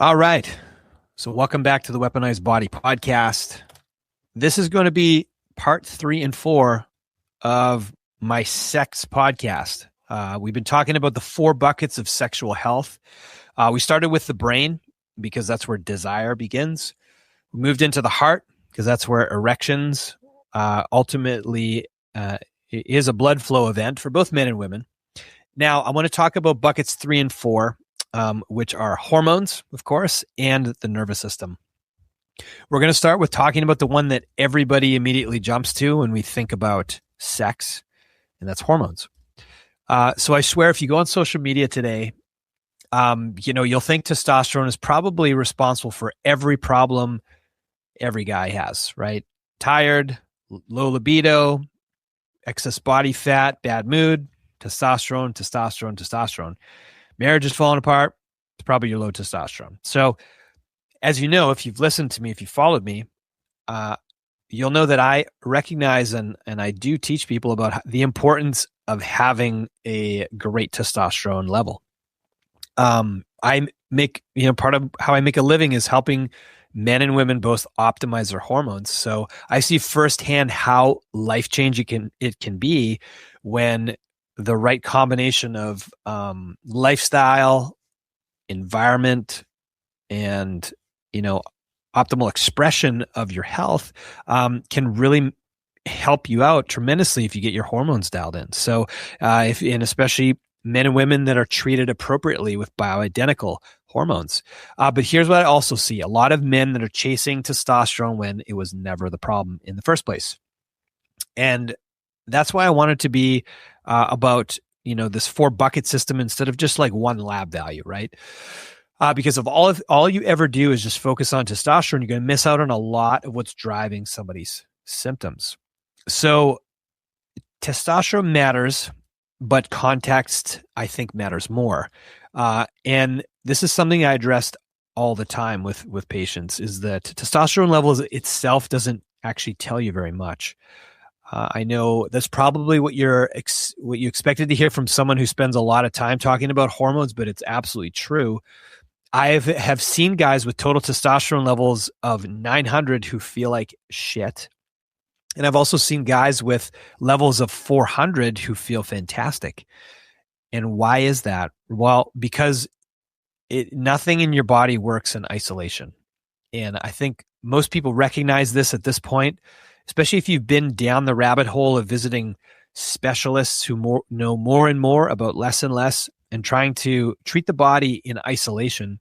All right. So welcome back to the Weaponized Body Podcast. This is going to be part 3 and 4 of my sex podcast. We've been talking about the 4 buckets of sexual health. We started with the brain because that's where desire begins. We moved into the heart because that's where erections ultimately is a blood flow event for both men and women. Now, I want to talk about buckets 3 and 4. Which are hormones, of course, and the nervous system. We're going to start with talking about the one that everybody immediately jumps to when we think about sex, and that's hormones. So I swear, if you go on social media today, you'll think testosterone is probably responsible for every problem every guy has, right? Tired, low libido, excess body fat, bad mood, testosterone. Marriage is falling apart. It's probably your low testosterone. So, as you know, if you've listened to me, if you followed me, you'll know that I recognize and I do teach people about the importance of having a great testosterone level. I make, part of how I make a living is helping men and women both optimize their hormones. So I see firsthand how life-changing it can be when the right combination of lifestyle, environment, and optimal expression of your health can really help you out tremendously if you get your hormones dialed in. So, and especially men and women that are treated appropriately with bioidentical hormones. But here's what I also see: a lot of men that are chasing testosterone when it was never the problem in the first place, and that's why I wanted to be about, this 4 bucket system instead of just like one lab value, right? Because of all you ever do is just focus on testosterone, you're going to miss out on a lot of what's driving somebody's symptoms. So testosterone matters, but context, I think, matters more. And this is something I addressed all the time with patients, is that testosterone levels itself doesn't actually tell you very much. I know that's probably what you expected to hear from someone who spends a lot of time talking about hormones, but it's absolutely true. I have seen guys with total testosterone levels of 900 who feel like shit. And I've also seen guys with levels of 400 who feel fantastic. And why is that? Well, because nothing in your body works in isolation. And I think most people recognize this at this point, especially if you've been down the rabbit hole of visiting specialists who know more and more about less and less and trying to treat the body in isolation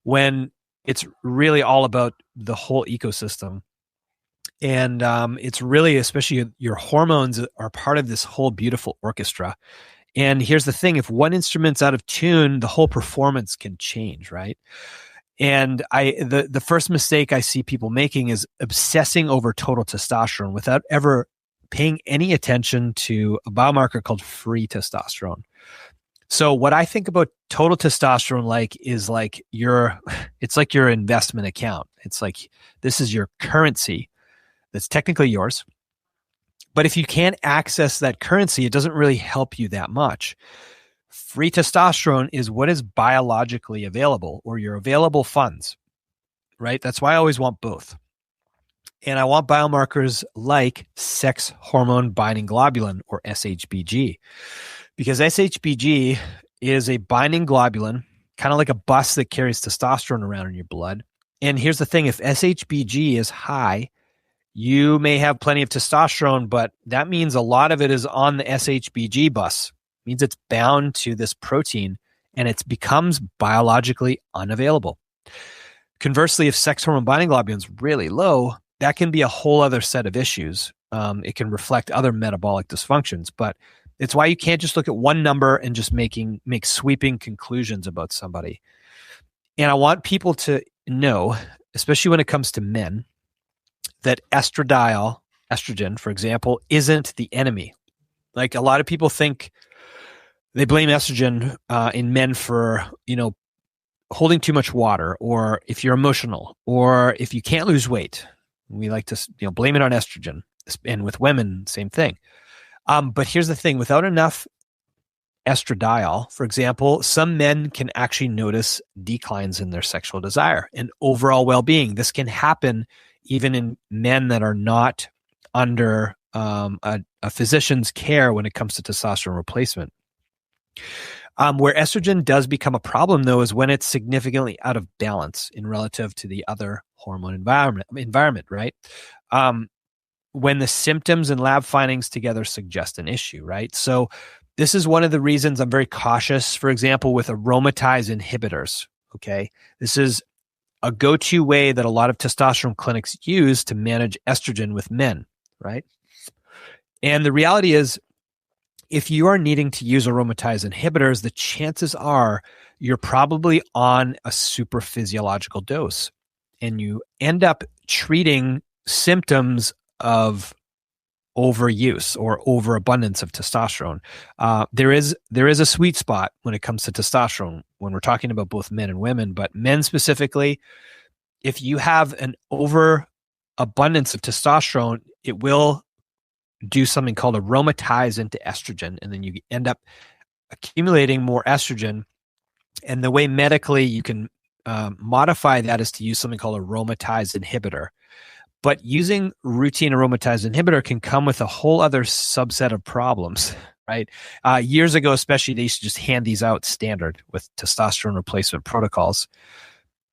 when it's really all about the whole ecosystem. And it's really, especially your hormones are part of this whole beautiful orchestra. And here's the thing: if one instrument's out of tune, the whole performance can change, right? And the first mistake I see people making is obsessing over total testosterone without ever paying any attention to a biomarker called free testosterone. So what I think about total testosterone is it's like your investment account. It's like, this is your currency that's technically yours. But if you can't access that currency, it doesn't really help you that much. Free testosterone is what is biologically available, or your available funds, right? That's why I always want both. And I want biomarkers like sex hormone binding globulin, or SHBG, because SHBG is a binding globulin, kind of like a bus that carries testosterone around in your blood. And here's the thing: if SHBG is high, you may have plenty of testosterone, but that means a lot of it is on the SHBG bus. It means it's bound to this protein and it becomes biologically unavailable. Conversely, if sex hormone binding globulin is really low, that can be a whole other set of issues. It can reflect other metabolic dysfunctions, but it's why you can't just look at one number and just make sweeping conclusions about somebody. And I want people to know, especially when it comes to men, that estradiol, estrogen, for example, isn't the enemy. Like, a lot of people think they blame estrogen in men for, holding too much water, or if you're emotional, or if you can't lose weight. We like to, blame it on estrogen. And with women, same thing. But here's the thing: without enough estradiol, for example, some men can actually notice declines in their sexual desire and overall well-being. This can happen even in men that are not under a physician's care when it comes to testosterone replacement. Where estrogen does become a problem, though, is when it's significantly out of balance in relative to the other hormone environment, right? When the symptoms and lab findings together suggest an issue, right? So this is one of the reasons I'm very cautious, for example, with aromatase inhibitors, okay? This is a go-to way that a lot of testosterone clinics use to manage estrogen with men, right? And the reality is, if you are needing to use aromatase inhibitors, the chances are you're probably on a super physiological dose, and you end up treating symptoms of overuse or overabundance of testosterone. There is a sweet spot when it comes to testosterone when we're talking about both men and women, but men specifically, if you have an overabundance of testosterone, it will do something called aromatase into estrogen, and then you end up accumulating more estrogen. And the way medically you can modify that is to use something called aromatase inhibitor. But using routine aromatase inhibitor can come with a whole other subset of problems, right? Years ago, especially, they used to just hand these out standard with testosterone replacement protocols.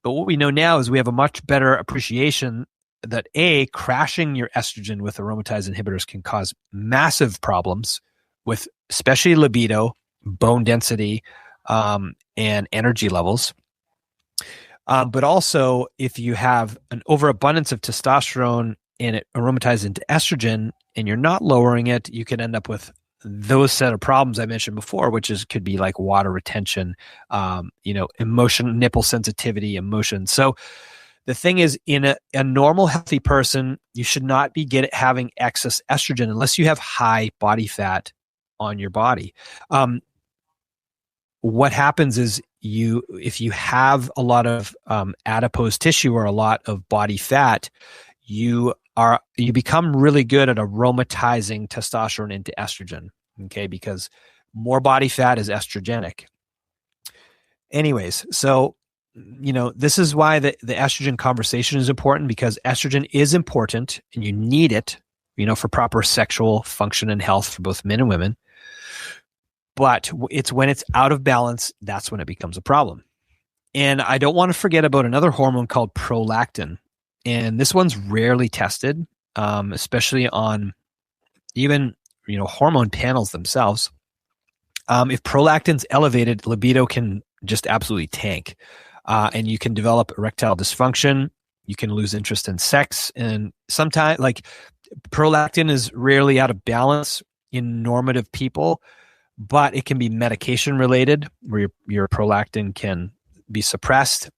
But what we know now is we have a much better appreciation that crashing your estrogen with aromatase inhibitors can cause massive problems with especially libido, bone density, and energy levels. But also, if you have an overabundance of testosterone and it aromatizes into estrogen and you're not lowering it, you can end up with those set of problems I mentioned before, which could be like water retention, emotion, nipple sensitivity, emotion. So the thing is, in a normal, healthy person, you should not be having excess estrogen unless you have high body fat on your body. What happens is if you have a lot of adipose tissue or a lot of body fat, you become really good at aromatizing testosterone into estrogen, okay? Because more body fat is estrogenic. Anyways, so this is why the estrogen conversation is important, because estrogen is important and you need it, for proper sexual function and health for both men and women. But it's when it's out of balance, that's when it becomes a problem. And I don't want to forget about another hormone called prolactin. And this one's rarely tested, especially on even, hormone panels themselves. If prolactin's elevated, libido can just absolutely tank. And you can develop erectile dysfunction. You can lose interest in sex. And sometimes, prolactin is rarely out of balance in normative people, but it can be medication related where your prolactin can be suppressed.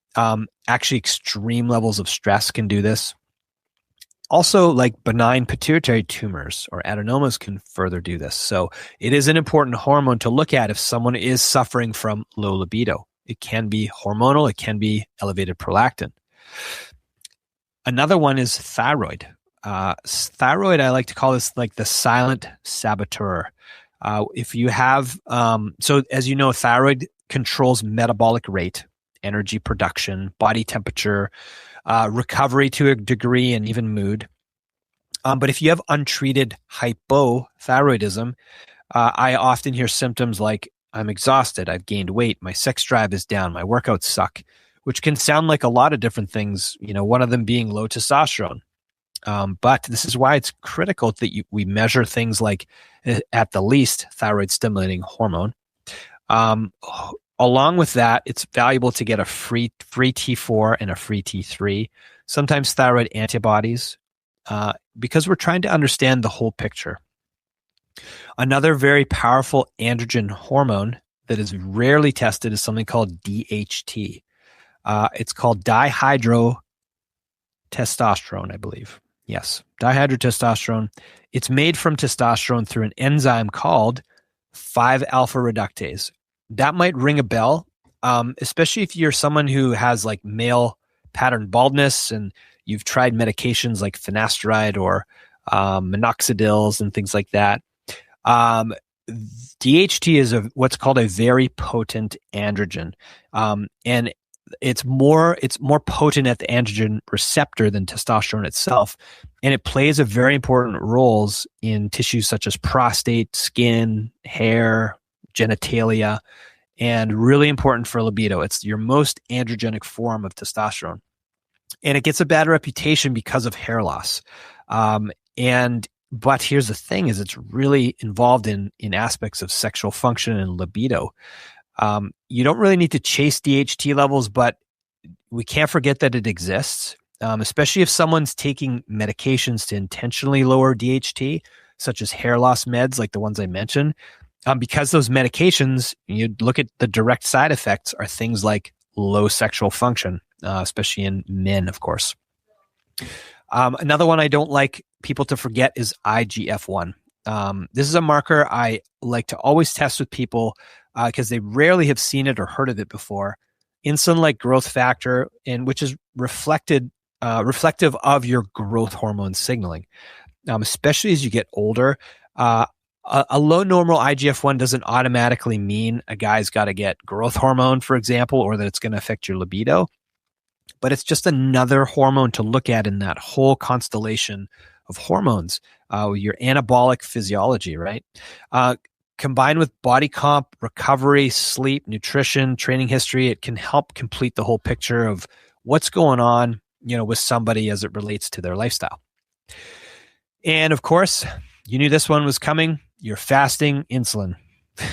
Actually, extreme levels of stress can do this. Also, benign pituitary tumors or adenomas can further do this. So it is an important hormone to look at if someone is suffering from low libido. It can be hormonal. It can be elevated prolactin. Another one is thyroid. Thyroid, I like to call this the silent saboteur. If you have, so as you know, thyroid controls metabolic rate, energy production, body temperature, recovery to a degree, and even mood. But if you have untreated hypothyroidism, I often hear symptoms like, I'm exhausted, I've gained weight, my sex drive is down, my workouts suck, which can sound like a lot of different things, one of them being low testosterone. But this is why it's critical that we measure things like, at the least, thyroid stimulating hormone. Along with that, it's valuable to get a free T4 and a free T3, sometimes thyroid antibodies, because we're trying to understand the whole picture. Another very powerful androgen hormone that is rarely tested is something called DHT. It's called dihydrotestosterone, I believe. Yes, dihydrotestosterone. It's made from testosterone through an enzyme called 5-alpha reductase. That might ring a bell, especially if you're someone who has male pattern baldness and you've tried medications like finasteride or minoxidils and things like that. DHT is what's called a very potent androgen, and it's more potent at the androgen receptor than testosterone itself, and it plays a very important roles in tissues such as prostate, skin, hair, genitalia, and really important for libido. It's your most androgenic form of testosterone, and it gets a bad reputation because of hair loss. But here's the thing: is it's really involved in aspects of sexual function and libido. You don't really need to chase DHT levels, but we can't forget that it exists, especially if someone's taking medications to intentionally lower DHT, such as hair loss meds like the ones I mentioned. Because those medications, you look at the direct side effects, are things like low sexual function, especially in men, of course. Another one I don't like people to forget is IGF-1. This is a marker I like to always test with people because they rarely have seen it or heard of it before. Insulin-like growth factor, which is reflective of your growth hormone signaling, especially as you get older. A low normal IGF-1 doesn't automatically mean a guy's got to get growth hormone, for example, or that it's going to affect your libido. But it's just another hormone to look at in that whole constellation of hormones, your anabolic physiology, right? Combined with body comp, recovery, sleep, nutrition, training history, it can help complete the whole picture of what's going on, with somebody as it relates to their lifestyle. And of course, you knew this one was coming. Your fasting insulin.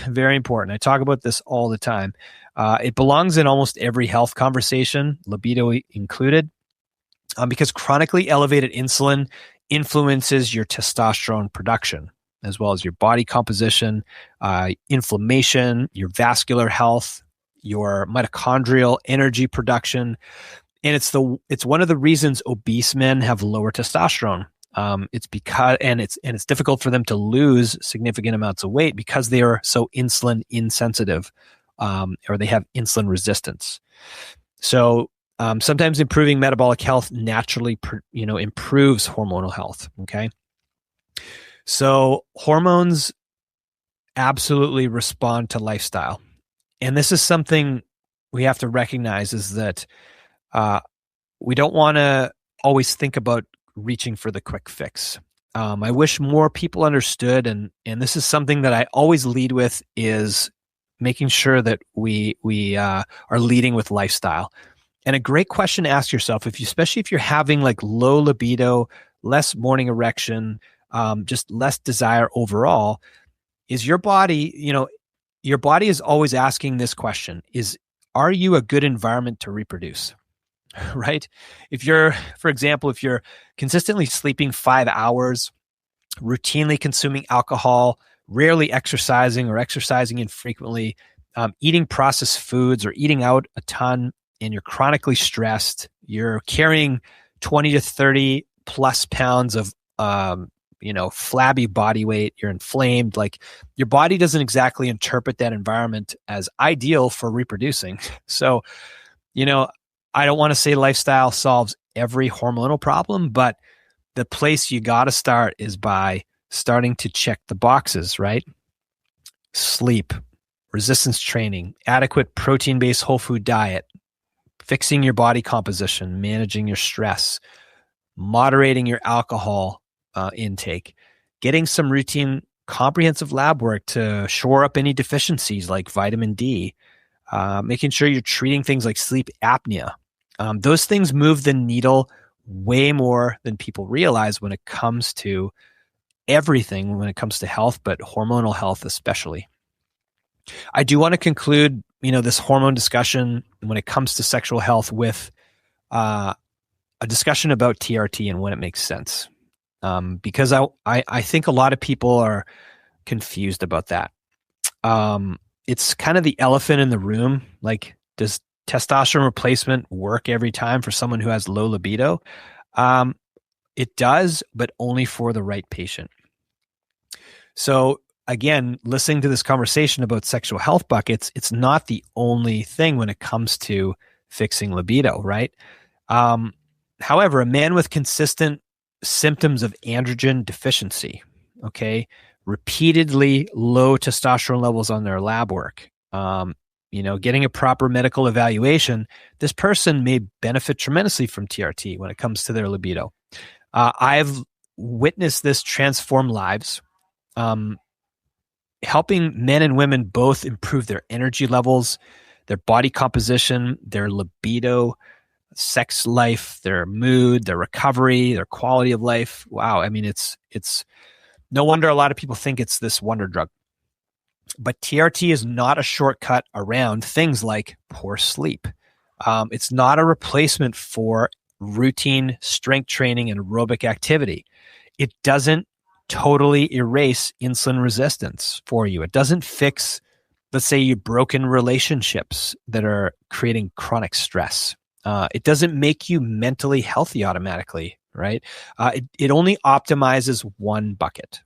Very important. I talk about this all the time. It belongs in almost every health conversation, libido included, because chronically elevated insulin influences your testosterone production, as well as your body composition, inflammation, your vascular health, your mitochondrial energy production. And it's one of the reasons obese men have lower testosterone. It's because it's difficult for them to lose significant amounts of weight because they are so insulin insensitive, or they have insulin resistance. So sometimes improving metabolic health naturally, improves hormonal health. Okay, so hormones absolutely respond to lifestyle, and this is something we have to recognize: is that we don't want to always think about reaching for the quick fix. I wish more people understood, and this is something that I always lead with, is making sure that we are leading with lifestyle. And a great question to ask yourself, especially if you're having like low libido, less morning erection, just less desire overall, is your body, your body is always asking this question: are you a good environment to reproduce? Right? For example, if you're consistently sleeping 5 hours, routinely consuming alcohol, rarely exercising or exercising infrequently, eating processed foods or eating out a ton, and you're chronically stressed, you're carrying 20 to 30 plus pounds of, flabby body weight, you're inflamed, like your body doesn't exactly interpret that environment as ideal for reproducing. So, I don't want to say lifestyle solves every hormonal problem, but the place you got to start is by starting to check the boxes, right? Sleep, resistance training, adequate protein-based whole food diet, fixing your body composition, managing your stress, moderating your alcohol intake, getting some routine comprehensive lab work to shore up any deficiencies like vitamin D, making sure you're treating things like sleep apnea. Those things move the needle way more than people realize when it comes to everything, when it comes to health, but hormonal health especially. I do want to conclude, this hormone discussion when it comes to sexual health with a discussion about TRT and when it makes sense, because I think a lot of people are confused about that. It's kind of the elephant in the room. Like, does testosterone replacement work every time for someone who has low libido? It does, but only for the right patient. So again, listening to this conversation about sexual health buckets, it's not the only thing when it comes to fixing libido, right? However, a man with consistent symptoms of androgen deficiency, okay, repeatedly low testosterone levels on their lab work, getting a proper medical evaluation, this person may benefit tremendously from TRT when it comes to their libido. I've witnessed this transform lives, helping men and women both improve their energy levels, their body composition, their libido, sex life, their mood, their recovery, their quality of life. Wow. I mean, it's no wonder a lot of people think it's this wonder drug. But TRT is not a shortcut around things like poor sleep. It's not a replacement for routine strength training and aerobic activity. It doesn't totally erase insulin resistance for you. It doesn't fix, let's say, you broken relationships that are creating chronic stress. It doesn't make you mentally healthy automatically, right? It only optimizes one bucket.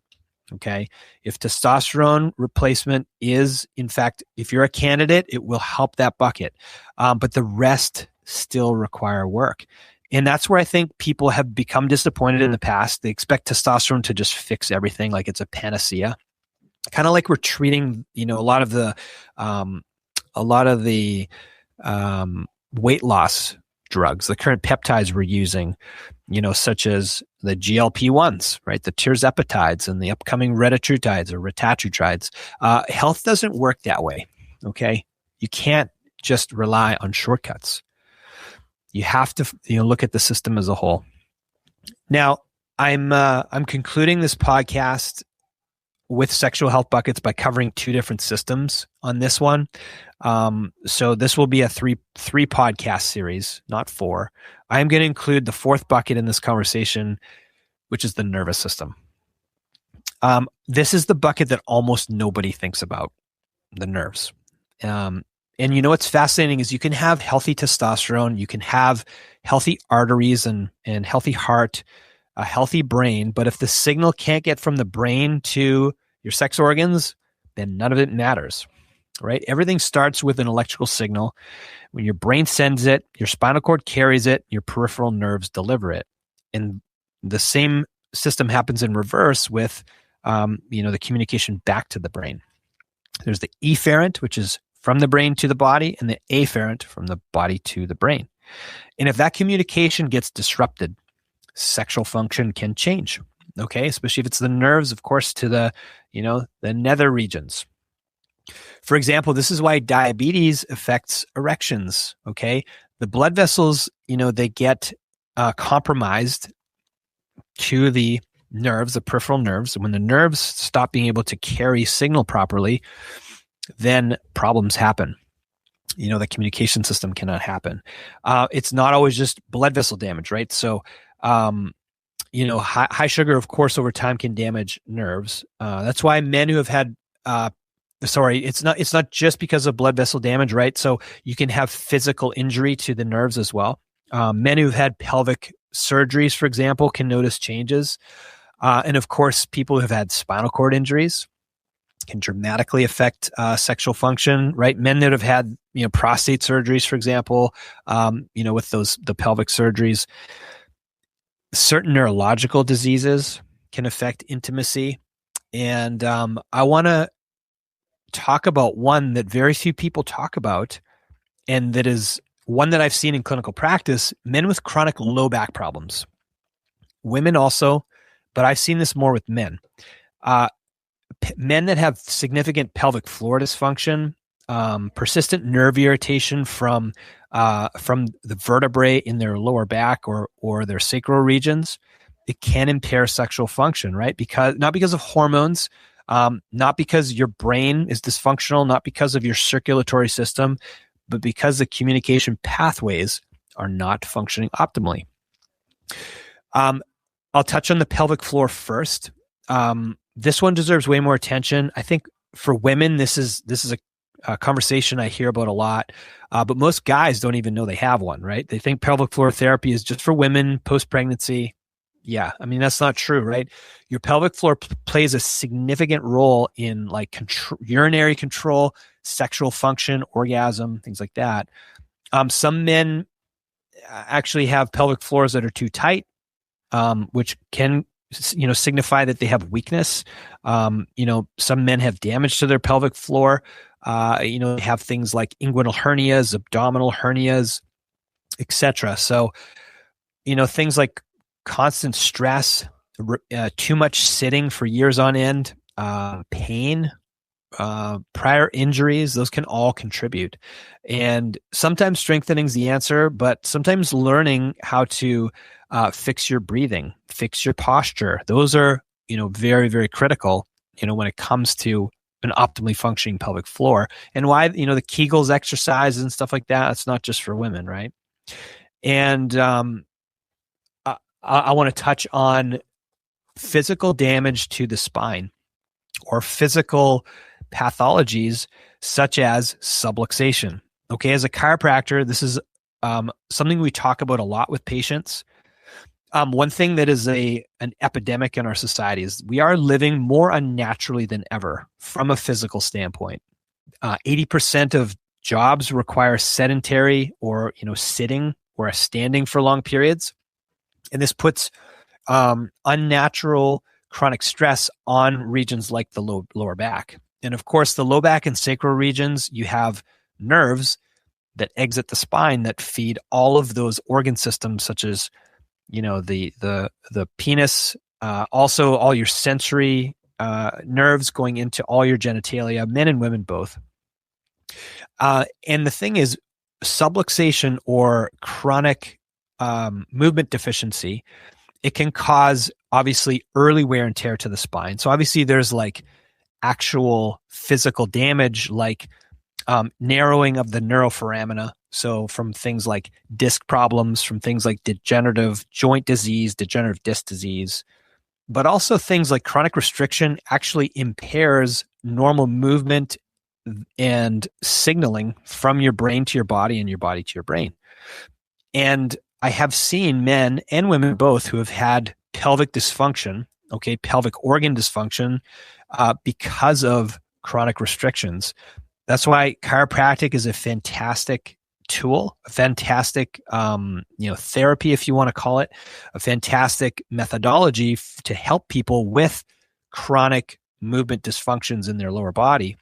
Okay. If testosterone replacement is, in fact, if you're a candidate, it will help that bucket. But the rest still require work. And that's where I think people have become disappointed in the past. They expect testosterone to just fix everything like it's a panacea. Kind of like we're treating, a lot of the weight loss drugs, the current peptides we're using, such as the GLP-1s, right? The tirzepatides and the upcoming retatrutides or retatrutides. Health doesn't work that way, okay? You can't just rely on shortcuts. You have to, look at the system as a whole. Now, I'm concluding this podcast with sexual health buckets by covering two different systems on this one. So this will be a three podcast series, not four. I am going to include the fourth bucket in this conversation, which is the nervous system. This is the bucket that almost nobody thinks about, the nerves. And what's fascinating is you can have healthy testosterone, you can have healthy arteries and healthy heart, a healthy brain, but if the signal can't get from the brain to your sex organs, then none of it matters, right? Everything starts with an electrical signal. When your brain sends it, your spinal cord carries it, your peripheral nerves deliver it. And the same system happens in reverse with, the communication back to the brain. There's the efferent, which is from the brain to the body, and the afferent from the body to the brain. And if that communication gets disrupted, sexual function can change, okay? Especially if it's the nerves, of course, to the nether regions. For example, this is why diabetes affects erections, okay? The blood vessels, they get compromised to the nerves, the peripheral nerves. And when the nerves stop being able to carry signal properly, then problems happen. The communication system cannot happen. It's not always just blood vessel damage, right? So, high sugar, of course, over time can damage nerves. That's why men who have had, it's not just because of blood vessel damage, right? So you can have physical injury to the nerves as well. Men who've had pelvic surgeries, for example, can notice changes. And of course, people who have had spinal cord injuries can dramatically affect sexual function, right? Men that have had, prostate surgeries, for example, with the pelvic surgeries, certain neurological diseases can affect intimacy. And I want to talk about one that very few people talk about, and that is one that I've seen in clinical practice: men with chronic low back problems. Women also, but I've seen this more with men. Men that have significant pelvic floor dysfunction, persistent nerve irritation from the vertebrae in their lower back or their sacral regions, it can impair sexual function, right? Not because of hormones, not because your brain is dysfunctional, not because of your circulatory system, but because the communication pathways are not functioning optimally. I'll touch on the pelvic floor first. This one deserves way more attention. I think for women, this is a conversation I hear about a lot, but most guys don't even know they have one, right? They think pelvic floor therapy is just for women post-pregnancy. Yeah, I mean, that's not true, right? Your pelvic floor plays a significant role in urinary control, sexual function, orgasm, things like that. Some men actually have pelvic floors that are too tight, which can signify that they have weakness. Some men have damage to their pelvic floor. They have things like inguinal hernias, abdominal hernias, etc. So, things like constant stress, too much sitting for years on end, pain, prior injuries, those can all contribute. And sometimes strengthening is the answer, but sometimes learning how to fix your breathing, fix your posture, those are, very, very critical, when it comes to an optimally functioning pelvic floor. And why, the Kegels exercises and stuff like that, it's not just for women, right? And I want to touch on physical damage to the spine or physical pathologies such as subluxation. Okay, as a chiropractor, this is something we talk about a lot with patients. One thing that is an epidemic in our society is we are living more unnaturally than ever from a physical standpoint. 80% of jobs require sedentary or sitting or standing for long periods, and this puts unnatural chronic stress on regions like the lower back. And of course, the low back and sacral regions, you have nerves that exit the spine that feed all of those organ systems, such as the penis, also all your sensory nerves going into all your genitalia, men and women both. And the thing is, subluxation or chronic movement deficiency, it can cause obviously early wear and tear to the spine. So obviously there's like actual physical damage, like narrowing of the neuroforamina. So from things like disc problems, from things like degenerative joint disease, degenerative disc disease, but also things like chronic restriction actually impairs normal movement and signaling from your brain to your body and your body to your brain. And I have seen men and women both who have had pelvic dysfunction, pelvic organ dysfunction, because of chronic restrictions. That's why chiropractic is a fantastic tool, a fantastic, therapy, if you want to call it, a fantastic methodology to help people with chronic movement dysfunctions in their lower body.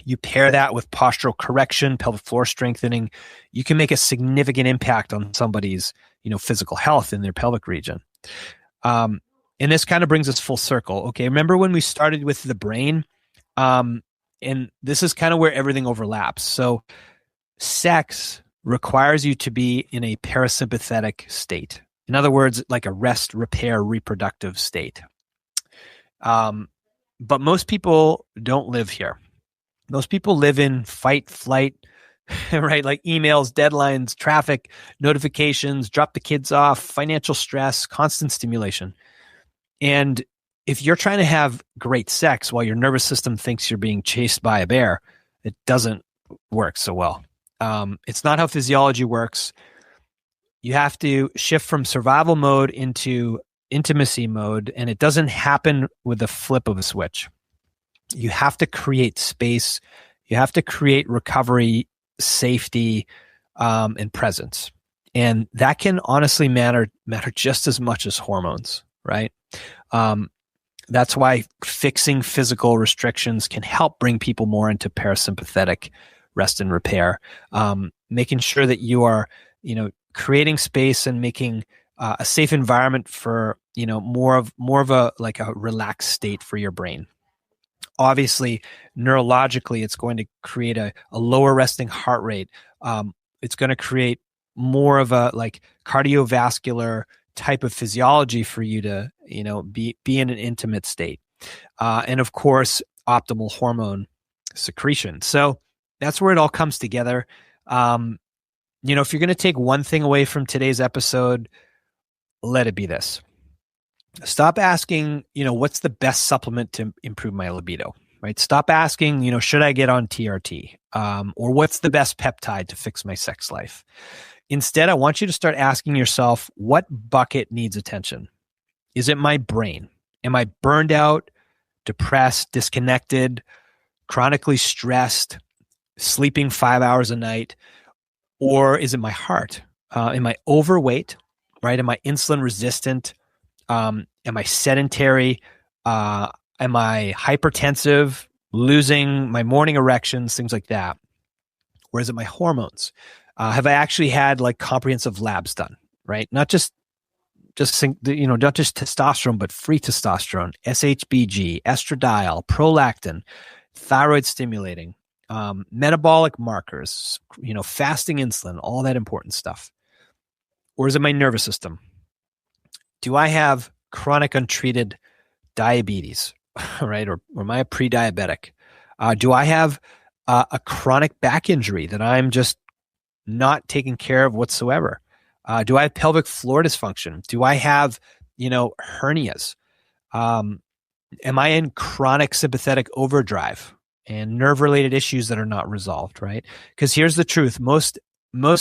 You pair that with postural correction, pelvic floor strengthening, you can make a significant impact on somebody's, physical health in their pelvic region. And this kind of brings us full circle. Okay, remember when we started with the brain? And this is kind of where everything overlaps. So sex requires you to be in a parasympathetic state. In other words, like a rest, repair, reproductive state. But most people don't live here. Most people live in fight, flight, right? Like emails, deadlines, traffic, notifications, drop the kids off, financial stress, constant stimulation. And if you're trying to have great sex while your nervous system thinks you're being chased by a bear, it doesn't work so well. It's not how physiology works. You have to shift from survival mode into intimacy mode, and it doesn't happen with the flip of a switch. You have to create space. You have to create recovery, safety, and presence. And that can honestly matter just as much as hormones, right? That's why fixing physical restrictions can help bring people more into parasympathetic rest and repair. Making sure that you are, creating space and making a safe environment for, more of a like a relaxed state for your brain. Obviously, neurologically, it's going to create a lower resting heart rate. It's going to create more of a like cardiovascular type of physiology for you to, be in an intimate state. And of course, optimal hormone secretion. So that's where it all comes together. If you're going to take one thing away from today's episode, let it be this. Stop asking, what's the best supplement to improve my libido, right? Stop asking, should I get on TRT? Or what's the best peptide to fix my sex life? Instead, I want you to start asking yourself, what bucket needs attention? Is it my brain? Am I burned out, depressed, disconnected, chronically stressed, sleeping 5 hours a night? Or is it my heart? Am I overweight, right? Am I insulin resistant? Am I sedentary? Am I hypertensive, losing my morning erections, things like that? Or is it my hormones? Have I actually had like comprehensive labs done, right? Not just testosterone, but free testosterone, SHBG, estradiol, prolactin, thyroid stimulating, metabolic markers, fasting insulin, all that important stuff. Or is it my nervous system? Do I have chronic untreated diabetes, right? Or am I a pre-diabetic? Do I have a chronic back injury that I'm just not taking care of whatsoever? Do I have pelvic floor dysfunction? Do I have, hernias? Am I in chronic sympathetic overdrive and nerve-related issues that are not resolved, right? Because here's the truth. Most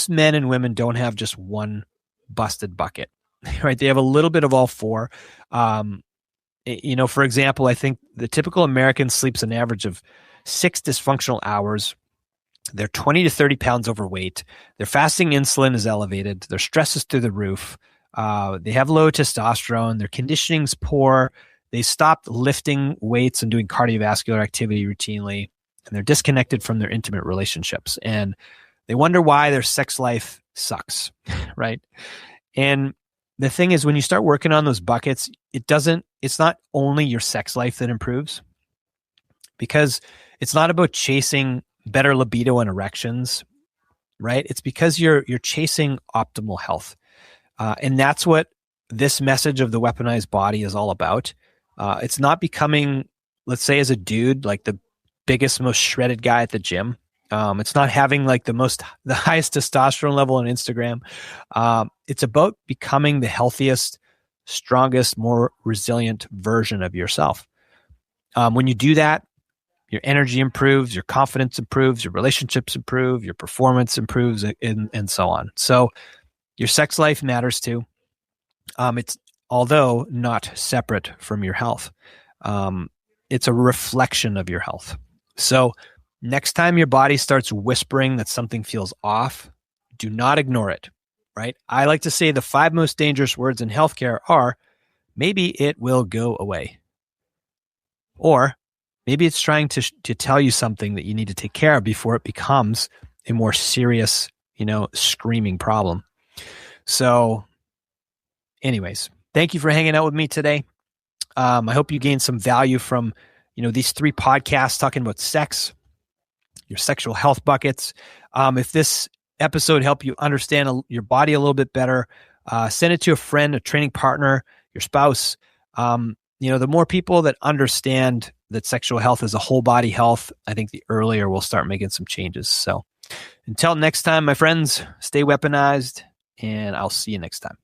men and women don't have just one busted bucket, right? They have a little bit of all four. For example, I think the typical American sleeps an average of 6 dysfunctional hours. They're 20 to 30 pounds overweight. Their fasting insulin is elevated. Their stress is through the roof. They have low testosterone. Their conditioning's poor. They stopped lifting weights and doing cardiovascular activity routinely. And they're disconnected from their intimate relationships. And they wonder why their sex life sucks, right? And the thing is, when you start working on those buckets, it's not only your sex life that improves, because it's not about chasing better libido and erections, right? It's because you're chasing optimal health. And that's what this message of the weaponized body is all about. It's not becoming, let's say, as a dude, like the biggest, most shredded guy at the gym. It's not having like the highest testosterone level on Instagram. It's about becoming the healthiest, strongest, more resilient version of yourself. When you do that, your energy improves, your confidence improves, your relationships improve, your performance improves, and so on. So your sex life matters too. It's, although not separate from your health, it's a reflection of your health. So next time your body starts whispering that something feels off, do not ignore it, right? I like to say the 5 most dangerous words in healthcare are, maybe it will go away. Or maybe it's trying to tell you something that you need to take care of before it becomes a more serious, screaming problem. So anyways, thank you for hanging out with me today. I hope you gained some value from, these 3 podcasts talking about sex, your sexual health buckets. If this episode helped you understand your body a little bit better, send it to a friend, a training partner, your spouse. The more people that understand that sexual health is a whole body health, I think the earlier we'll start making some changes. So until next time, my friends, stay weaponized, and I'll see you next time.